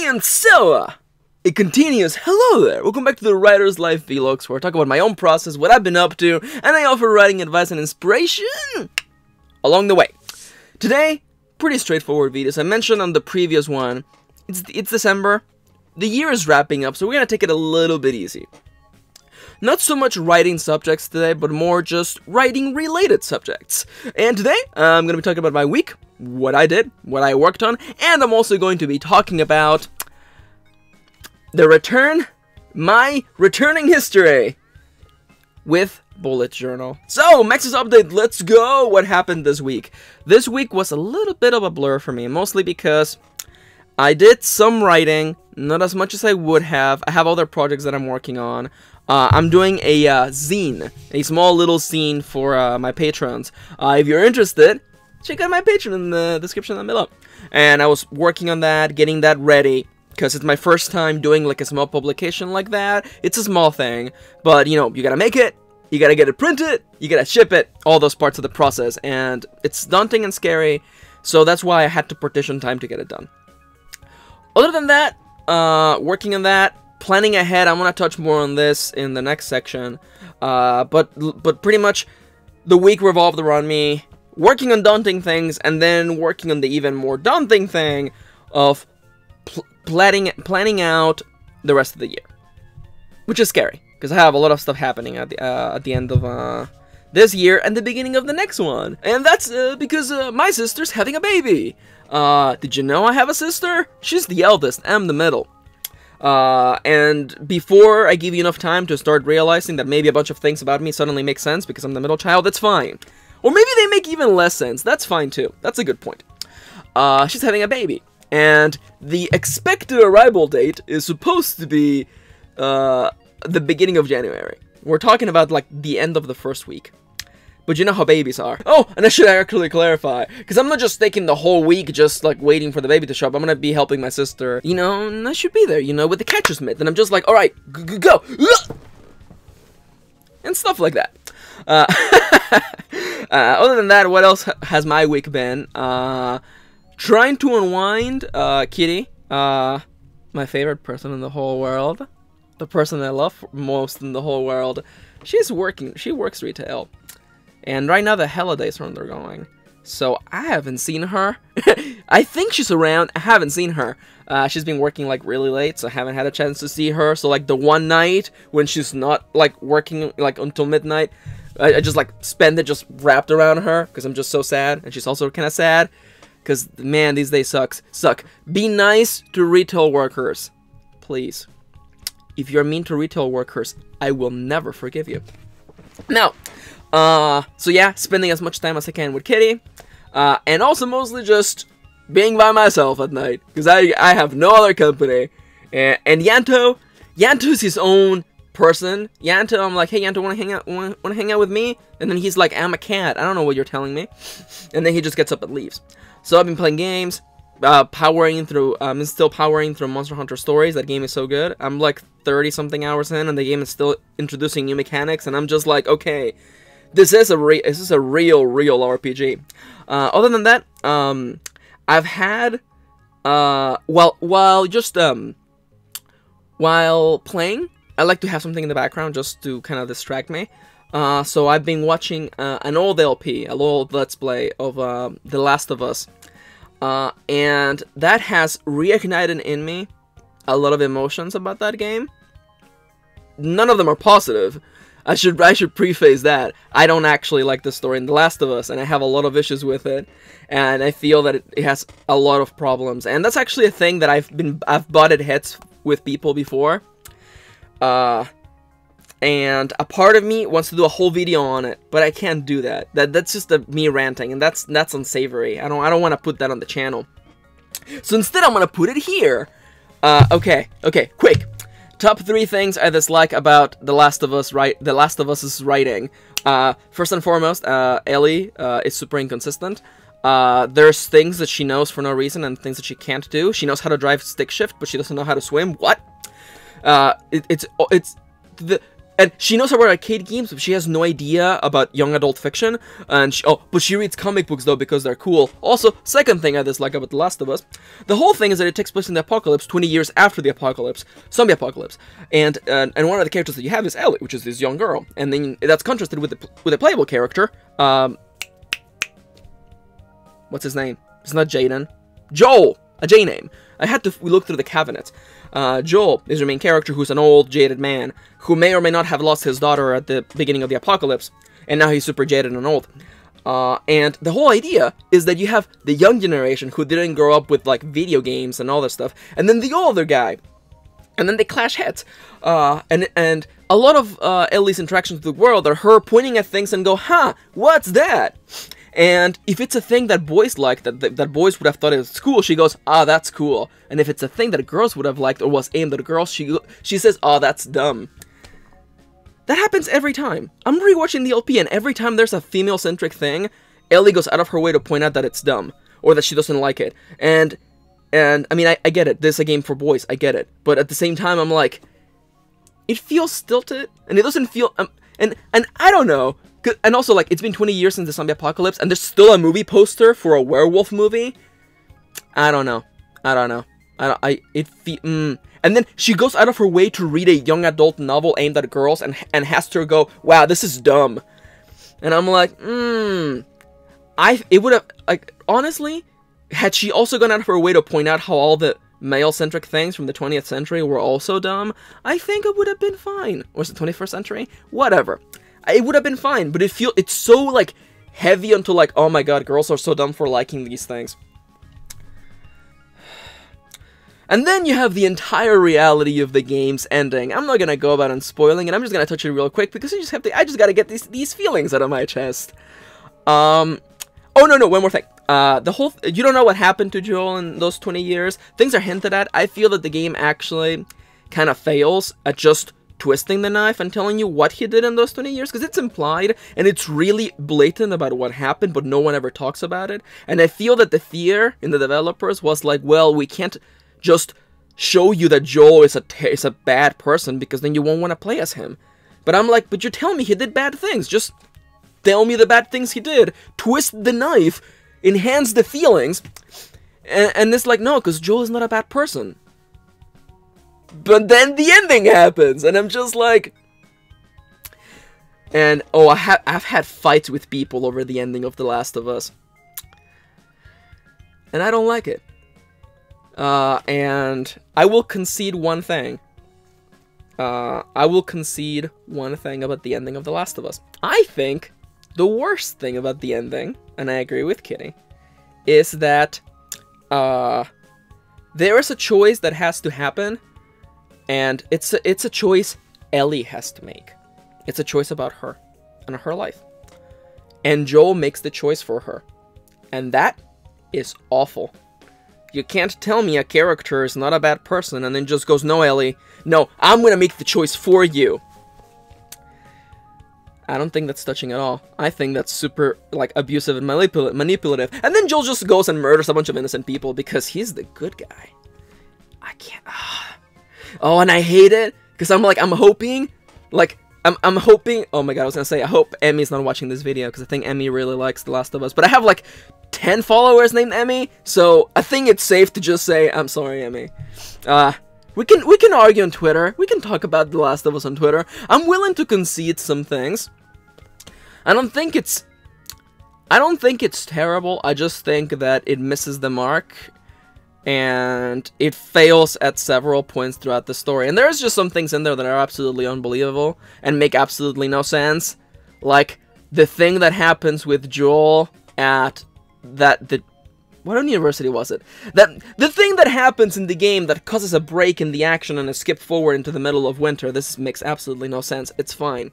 And so, it continues. Hello there, welcome back to the Writer's Life Vlogs, where I talk about my own process, what I've been up to, and I offer writing advice and inspiration along the way. Today, pretty straightforward video. As I mentioned on the previous one, it's December, the year is wrapping up, so we're gonna take it a little bit easy. Not so much writing subjects today, but more just writing related subjects. And today, I'm gonna be talking about my week, what I did, what I worked on, and I'm also going to be talking about my returning history with bullet journal. So, Max's update, let's go! What happened this week? This week was a little bit of a blur for me, mostly because I did some writing, not as much as I would have. I have other projects that I'm working on. I'm doing a zine, a small little zine for my patrons. If you're interested, check out my Patron in the description down below. And I was working on that, getting that ready, because it's my first time doing like a small publication like that. It's a small thing, but you know, you gotta make it, you gotta get it printed, you gotta ship it, all those parts of the process, and it's daunting and scary, so that's why I had to partition time to get it done. Other than that, working on that, planning ahead, I'm gonna touch more on this in the next section, but pretty much the week revolved around me working on daunting things, and then working on the even more daunting thing of planning out the rest of the year, which is scary because I have a lot of stuff happening at the end of this year and the beginning of the next one, and that's because my sister's having a baby. Did you know I have a sister? She's the eldest, I'm the middle. And before I give you enough time to start realizing that maybe a bunch of things about me suddenly make sense because I'm the middle child, that's fine. Or maybe they make even less sense, that's fine too. That's a good point. She's having a baby. And the expected arrival date is supposed to be the beginning of January. We're talking about like the end of the first week. But you know how babies are. Oh, and I should actually clarify, because I'm not just taking the whole week just like waiting for the baby to show up. I'm gonna be helping my sister, you know, and I should be there, you know, with the catcher's mitt. And I'm just like, alright, go! And stuff like that. Other than that, what else has my week been? Trying to unwind, Kitty, my favorite person in the whole world, the person I love most in the whole world. She works retail, and right now the holidays are undergoing, so I haven't seen her. I think she's around, I haven't seen her. She's been working like really late, so I haven't had a chance to see her, so like the one night when she's not like working like until midnight, I just like spend it just wrapped around her, because I'm just so sad, and she's also kind of sad. Because, man, these days suck. Be nice to retail workers. Please. If you're mean to retail workers, I will never forgive you. Now, so yeah, spending as much time as I can with Kitty. And also mostly just being by myself at night. Because I have no other company. And Yanto's his own person. Yanto, I'm like, hey Yanto, wanna hang out with me? And then he's like, I'm a cat. I don't know what you're telling me. And then he just gets up and leaves. So I've been playing games, I'm still powering through Monster Hunter Stories. That game is so good. I'm like 30-something hours in, and the game is still introducing new mechanics, and I'm just like, okay, this is a real RPG. Other than that, I've had, while playing, I like to have something in the background just to kind of distract me. So I've been watching an old LP, a old Let's Play of The Last of Us, and that has reignited in me a lot of emotions about that game. None of them are positive. I should preface that. I don't actually like the story in The Last of Us, and I have a lot of issues with it, and I feel that it has a lot of problems, and that's actually a thing that I've butted heads with people before. And a part of me wants to do a whole video on it, but I can't do that. That's just me ranting, and that's unsavory. I don't want to put that on the channel. So instead, I'm gonna put it here. Okay, quick. Top 3 things I dislike about The Last of Us. The Last of Us's writing. First and foremost, Ellie is super inconsistent. There's things that she knows for no reason and things that she can't do. She knows how to drive stick shift, but she doesn't know how to swim. What? And she knows about arcade games, but she has no idea about young adult fiction. And but she reads comic books though because they're cool. Also, second thing I dislike about The Last of Us, the whole thing is that it takes place in the apocalypse, 20 years after the apocalypse, zombie apocalypse. And one of the characters that you have is Ellie, which is this young girl, and then that's contrasted with a playable character. What's his name? It's not Jaden. Joel, a J name. I had to look through the cabinet. Joel is your main character, who's an old, jaded man, who may or may not have lost his daughter at the beginning of the apocalypse, and now he's super jaded and old. And the whole idea is that you have the young generation who didn't grow up with, like, video games and all that stuff, and then the older guy. And then they clash heads. And a lot of Ellie's interactions with the world are her pointing at things and go, huh, what's that? And if it's a thing that boys like, that boys would have thought it was cool, she goes, ah, that's cool. And if it's a thing that girls would have liked or was aimed at girls, she says, oh, that's dumb. That happens every time. I'm rewatching the LP, and every time there's a female-centric thing, Ellie goes out of her way to point out that it's dumb, or that she doesn't like it. And I mean, I get it. This is a game for boys. I get it. But at the same time, I'm like, it feels stilted, and it doesn't feel... and I don't know. And also, like, it's been 20 years since the zombie apocalypse, and there's still a movie poster for a werewolf movie. I don't know. And then she goes out of her way to read a young adult novel aimed at girls, and has to go, wow, this is dumb. And I'm like, it would have, like, honestly, had she also gone out of her way to point out how all the male-centric things from the 20th century were also dumb, I think it would have been fine. Or is it 21st century? Whatever. It would have been fine, but it's so, like, heavy onto, like, oh my god, girls are so dumb for liking these things. And then you have the entire reality of the game's ending. I'm not gonna go about and spoiling it, I'm just gonna touch it real quick, because I just gotta get these feelings out of my chest. Oh, no, one more thing. You don't know what happened to Joel in those 20 years. Things are hinted at. I feel that the game actually kind of fails at just twisting the knife and telling you what he did in those 20 years, because it's implied, and it's really blatant about what happened, but no one ever talks about it. And I feel that the fear in the developers was like, well, we can't just show you that Joel is a bad person, because then you won't want to play as him. But I'm like, but you're telling me he did bad things. Just tell me the bad things he did. Twist the knife. Enhance the feelings. And it's like, no, because Joel is not a bad person. But then the ending happens, and I'm just like... And, oh, I've had fights with people over the ending of The Last of Us. And I don't like it. And I will concede one thing. I will concede one thing about the ending of The Last of Us. I think the worst thing about the ending, and I agree with Kitty, is that there is a choice that has to happen, and it's a choice Ellie has to make. It's a choice about her and her life. And Joel makes the choice for her. And that is awful. You can't tell me a character is not a bad person and then just goes, no, Ellie, no, I'm gonna make the choice for you. I don't think that's touching at all. I think that's super, like, abusive and manipulative. And then Joel just goes and murders a bunch of innocent people because he's the good guy. I can't... Oh, and I hate it, because I'm hoping, I'm hoping... Oh my god, I was gonna say, I hope Emmy's not watching this video, because I think Emmy really likes The Last of Us. But I have, like, 10 followers named Emmy, so I think it's safe to just say, I'm sorry, Emmy. We can argue on Twitter. We can talk about The Last of Us on Twitter. I'm willing to concede some things. I don't think it's terrible. I just think that it misses the mark, and it fails at several points throughout the story. And there's just some things in there that are absolutely unbelievable and make absolutely no sense. Like the thing that happens with Joel at what university was it? The thing that happens in the game that causes a break in the action and a skip forward into the middle of winter. This makes absolutely no sense. It's fine.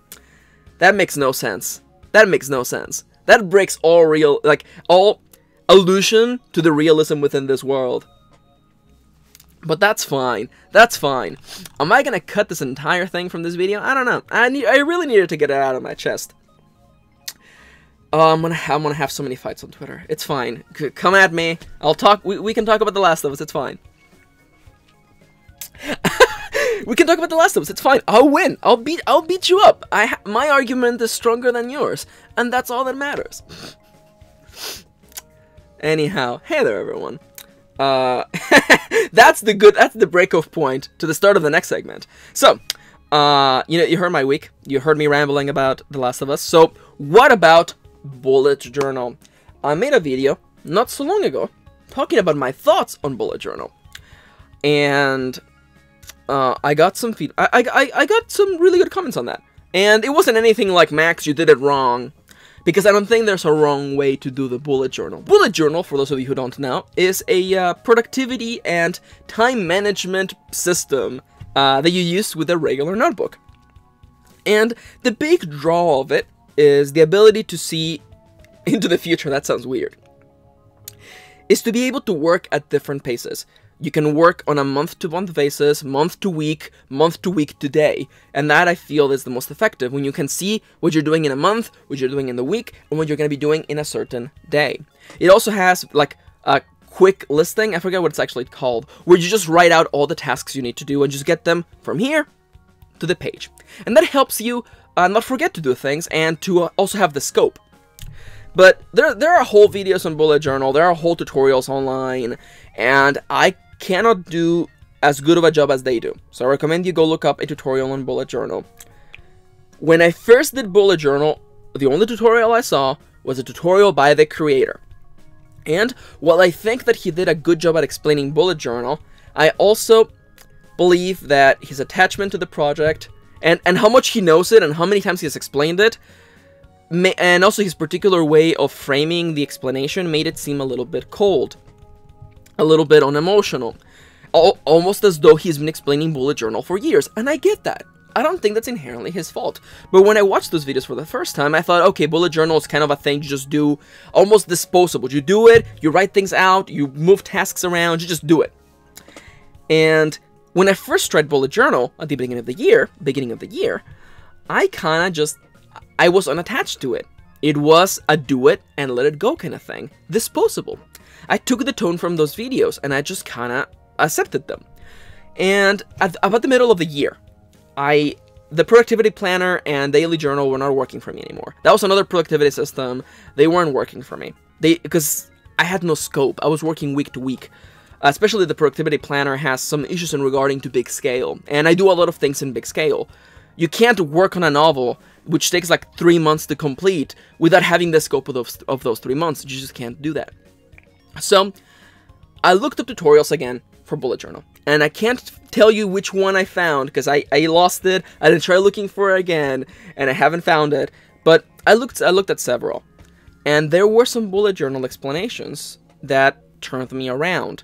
That makes no sense. That makes no sense. That breaks all allusion to the realism within this world. But that's fine. That's fine. Am I gonna cut this entire thing from this video? I don't know. I really needed to get it out of my chest. I'm gonna have so many fights on Twitter. It's fine. Come at me. I'll talk. We can talk about The Last of Us. It's fine. We can talk about The Last of Us. It's fine. I'll win. I'll beat you up. My argument is stronger than yours, and that's all that matters. Anyhow, hey there, everyone. That's the break-off point to the start of the next segment. So, you heard my week. You heard me rambling about The Last of Us. So, what about bullet journal? I made a video not so long ago talking about my thoughts on bullet journal, and I got some feedback. I got some really good comments on that, and it wasn't anything like, Max, you did it wrong, because I don't think there's a wrong way to do the bullet journal. Bullet journal, for those of you who don't know, is a productivity and time management system that you use with a regular notebook. And the big draw of it is the ability to see into the future. That sounds weird. Is to be able to work at different paces. You can work on a month-to-month basis, month-to-week to day, and that, I feel, is the most effective, when you can see what you're doing in a month, what you're doing in the week, and what you're going to be doing in a certain day. It also has, like, a quick listing, I forget what it's actually called, where you just write out all the tasks you need to do and just get them from here to the page. And that helps you not forget to do things, and to also have the scope. But there are whole videos on bullet journal, there are whole tutorials online, and I cannot do as good of a job as they do. So I recommend you go look up a tutorial on bullet journal. When I first did bullet journal, the only tutorial I saw was a tutorial by the creator. And while I think that he did a good job at explaining bullet journal, I also believe that his attachment to the project, and how much he knows it, and how many times he has explained it, and also his particular way of framing the explanation, made it seem a little bit cold. A little bit unemotional. Almost as though he's been explaining bullet journal for years. And I get that. I don't think that's inherently his fault. But when I watched those videos for the first time, I thought, okay, bullet journal is kind of a thing you just do, almost disposable. You do it, you write things out, you move tasks around, you just do it. And when I first tried bullet journal at the beginning of the year, I was unattached to it. It was a do it and let it go kind of thing. Disposable. I took the tone from those videos and I just kind of accepted them. And at about the middle of the year, the productivity planner and daily journal were not working for me anymore. That was another productivity system. They weren't working for me. Because I had no scope. I was working week to week. Especially the productivity planner has some issues in regarding to big scale. And I do a lot of things in big scale. You can't work on a novel, which takes like 3 months to complete, without having the scope of those 3 months. You just can't do that. So, I looked up tutorials again for bullet journal, and I can't tell you which one I found, because I lost it, I didn't try looking for it again, and I haven't found it, but I looked at several, and there were some bullet journal explanations that turned me around,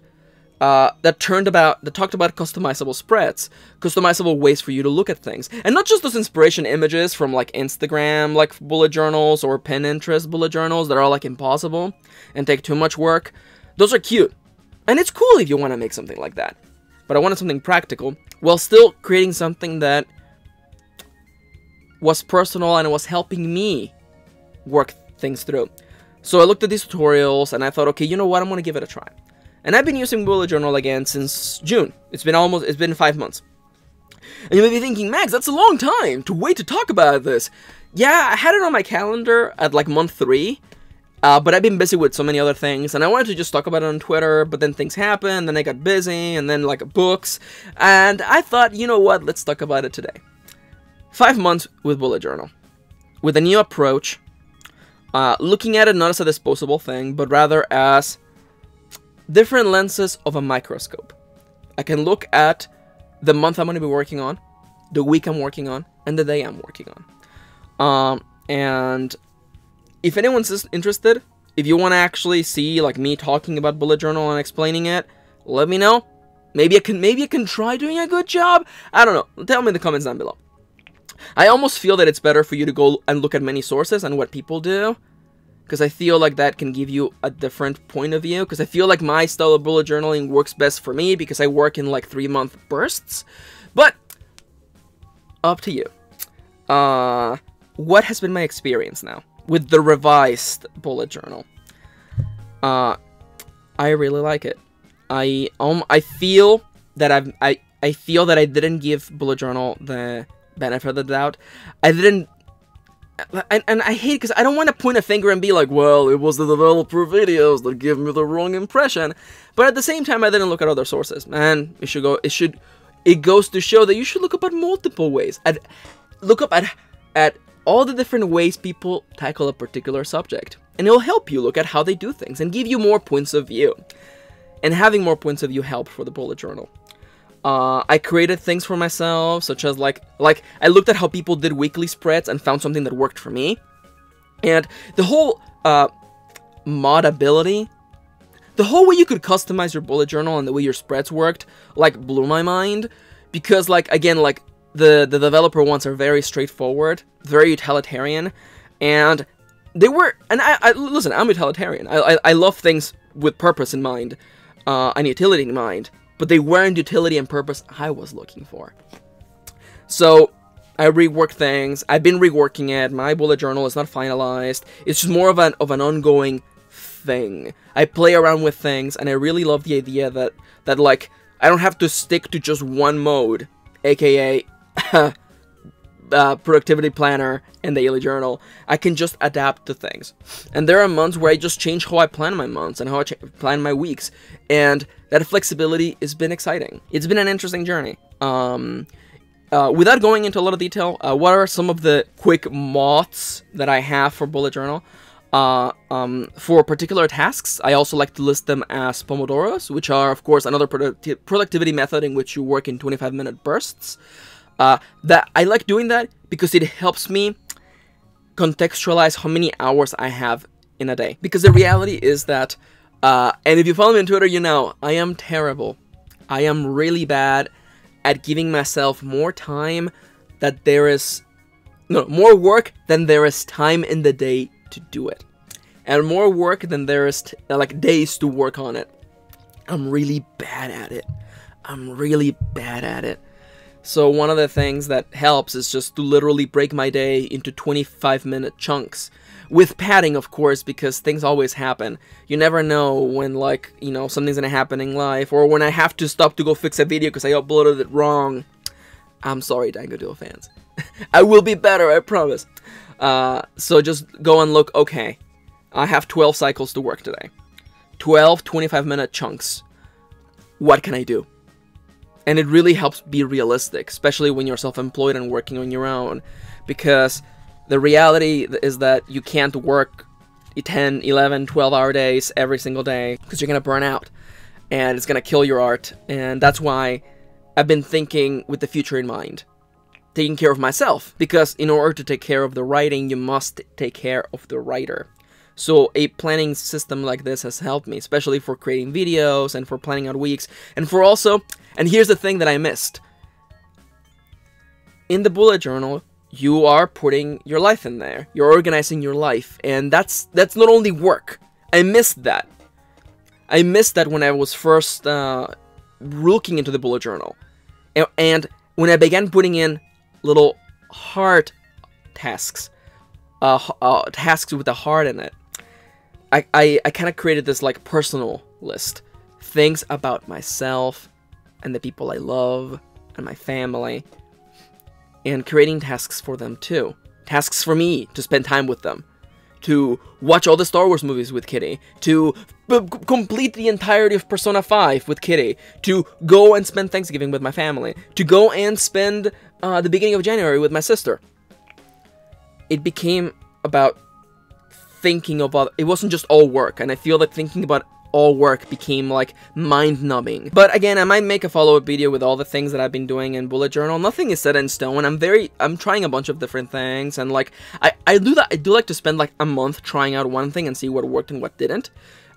that talked about customizable spreads, customizable ways for you to look at things, and not just those inspiration images from like Instagram, like bullet journals, or Pinterest bullet journals that are like impossible and take too much work. Those are cute, and it's cool if you want to make something like that. But I wanted something practical, while still creating something that was personal and was helping me work things through. So I looked at these tutorials, and I thought, okay, you know what, I'm gonna give it a try. And I've been using bullet journal again since June. It's been 5 months. And you may be thinking, Max, that's a long time to wait to talk about this. Yeah, I had it on my calendar at like month 3, but I've been busy with so many other things, and I wanted to just talk about it on Twitter, but then things happened, then I got busy, and then like books, and I thought, you know what, let's talk about it today. 5 months with bullet journal, with a new approach, looking at it not as a disposable thing, but rather as different lenses of a microscope. I can look at the month I'm going to be working on, the week I'm working on, and the day I'm working on. And if anyone's interested, if you want to actually see like me talking about bullet journal and explaining it, let me know. Maybe I can try doing a good job. I don't know. Tell me in the comments down below. I almost feel that it's better for you to go and look at many sources and what people do, because I feel like that can give you a different point of view, because I feel like my style of bullet journaling works best for me, because I work in like 3-month bursts. But up to you. What has been my experience now with the revised bullet journal? I really like it. I feel that I feel that I didn't give bullet journal the benefit of the doubt. I didn't, and I hate it because I don't want to point a finger and be like, well, it was the developer videos that gave me the wrong impression. But at the same time, I didn't look at other sources. Man, it goes to show that you should look up at multiple ways. Look up at all the different ways people tackle a particular subject. And it'll help you look at how they do things and give you more points of view. And having more points of view help for the bullet journal. I created things for myself, such as like I looked at how people did weekly spreads and found something that worked for me. And the whole modability, the whole way you could customize your bullet journal and the way your spreads worked, like, blew my mind. Because, like, again, like, the developer ones are very straightforward, very utilitarian, and they were, and I listen, I'm utilitarian. I love things with purpose in mind, and utility in mind, but they weren't utility and purpose I was looking for. So I reworked things. I've been reworking it. My bullet journal is not finalized. It's just more of an ongoing thing. I play around with things, and I really love the idea that like I don't have to stick to just one mode, aka productivity planner and daily journal. I can just adapt to things. And there are months where I just change how I plan my months and how I plan my weeks. And that flexibility has been exciting. It's been an interesting journey. Without going into a lot of detail, what are some of the quick mods that I have for bullet journal? For particular tasks, I also like to list them as Pomodoros, which are, of course, another productivity method in which you work in 25-minute bursts. That I like doing that because it helps me contextualize how many hours I have in a day. Because the reality is that, and if you follow me on Twitter, you know, I am terrible. I am really bad at giving myself more time that there is, no, more work than there is time in the day to do it. And more work than there is, like, days to work on it. I'm really bad at it. I'm really bad at it. So one of the things that helps is just to literally break my day into 25-minute chunks. With padding, of course, because things always happen. You never know when, like, you know, something's gonna happen in life, or when I have to stop to go fix a video because I uploaded it wrong. I'm sorry, Dango Duo fans. I will be better, I promise. So just go and look, okay, I have 12 cycles to work today. 12 25-minute chunks. What can I do? And it really helps be realistic, especially when you're self-employed and working on your own. Because the reality is that you can't work 10, 11, 12-hour days every single day because you're going to burn out. And it's going to kill your art. And that's why I've been thinking with the future in mind. Taking care of myself. Because in order to take care of the writing, you must take care of the writer. So a planning system like this has helped me, especially for creating videos and for planning out weeks. And for also, and here's the thing that I missed. In the bullet journal, you are putting your life in there. You're organizing your life. And that's not only work. I missed that. I missed that when I was first looking into the bullet journal. And when I began putting in little heart tasks, tasks with a heart in it, I kind of created this, like, personal list. Things about myself and the people I love and my family. And creating tasks for them too. Tasks for me to spend time with them. To watch all the Star Wars movies with Kitty. To complete the entirety of Persona 5 with Kitty. To go and spend Thanksgiving with my family. To go and spend the beginning of January with my sister. It became about thinking about, it wasn't just all work, and I feel that thinking about all work became, like, mind-numbing. But again, I might make a follow-up video with all the things that I've been doing in bullet journal. Nothing is set in stone. I'm trying a bunch of different things, and, like, I do like to spend, like, a month trying out one thing and see what worked and what didn't.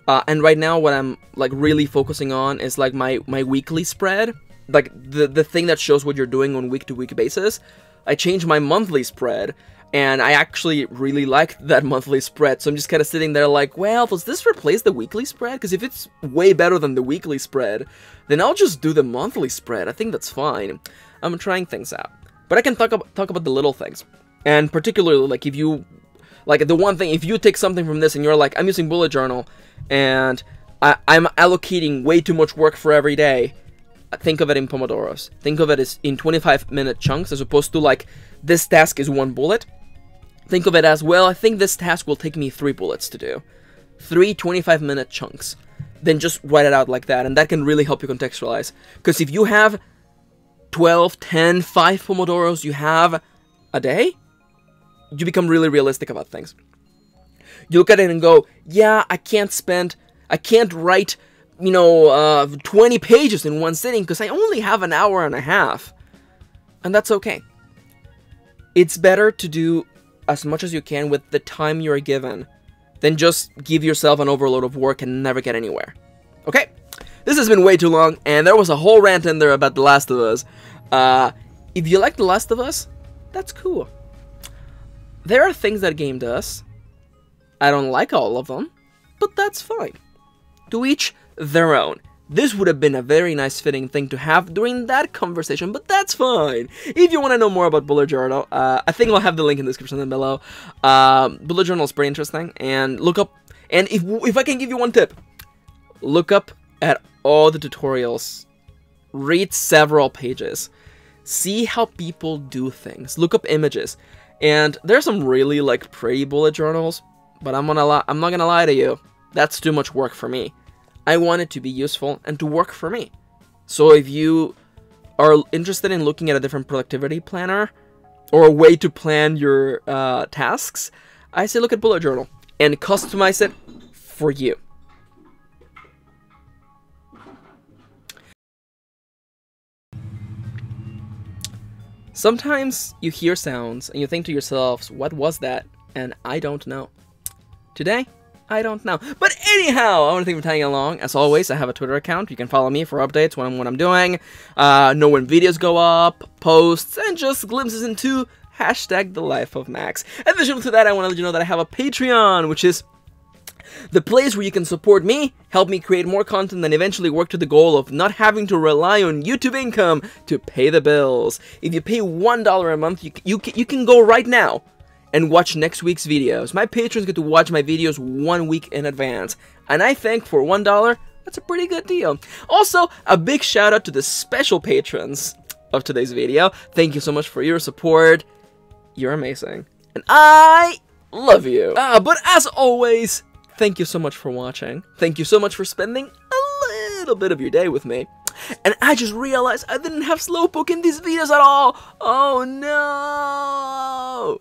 And right now, what I'm, like, really focusing on is, like, my weekly spread, like, the thing that shows what you're doing on week-to-week basis. I changed my monthly spread, and I actually really liked that monthly spread, so I'm just kind of sitting there like, well, does this replace the weekly spread? Because if it's way better than the weekly spread, then I'll just do the monthly spread. I think that's fine. I'm trying things out. But I can talk about the little things. And particularly, like, if you, like, the one thing, if you take something from this and you're like, I'm using bullet journal, and I'm allocating way too much work for every day, think of it in Pomodoros. Think of it as in 25-minute chunks as opposed to like, this task is 1 bullet. Think of it as, well, I think this task will take me 3 bullets to do. 3 25-minute chunks. Then just write it out like that, and that can really help you contextualize. Because if you have 12, 10, 5 Pomodoros you have a day, you become really realistic about things. You look at it and go, yeah, I can't write, 20 pages in one sitting because I only have an hour and a half. And that's okay. It's better to do as much as you can with the time you're given than just give yourself an overload of work and never get anywhere. Okay? This has been way too long, and there was a whole rant in there about The Last of Us. If you like The Last of Us, that's cool. There are things that game does. I don't like all of them, but that's fine. To each their own. This would have been a very nice fitting thing to have during that conversation, but that's fine. If you want to know more about Bullet Journal, I think I'll have the link in the description down below. Bullet Journal is pretty interesting, and look up, and if I can give you one tip, look up at all the tutorials, read several pages, see how people do things, look up images, and there's some really like pretty bullet journals, but I'm not gonna lie to you, that's too much work for me. I want it to be useful and to work for me. So if you are interested in looking at a different productivity planner or a way to plan your tasks, I say look at Bullet Journal and customize it for you. Sometimes you hear sounds and you think to yourselves, what was that? And I don't know. Today, I don't know. But anyhow, I want to thank you for tagging along. As always, I have a Twitter account. You can follow me for updates when I'm doing. Know when videos go up, posts, and just glimpses into #TheLifeOfMax. Additional to that, I want to let you know that I have a Patreon, which is the place where you can support me, help me create more content, and eventually work to the goal of not having to rely on YouTube income to pay the bills. If you pay $1 a month, you can go right now and watch next week's videos. My patrons get to watch my videos 1 week in advance. And I think for $1, that's a pretty good deal. Also, a big shout out to the special patrons of today's video. Thank you so much for your support. You're amazing. And I love you. But as always, thank you so much for watching. Thank you so much for spending a little bit of your day with me. And I just realized I didn't have Slowpoke in these videos at all. Oh no!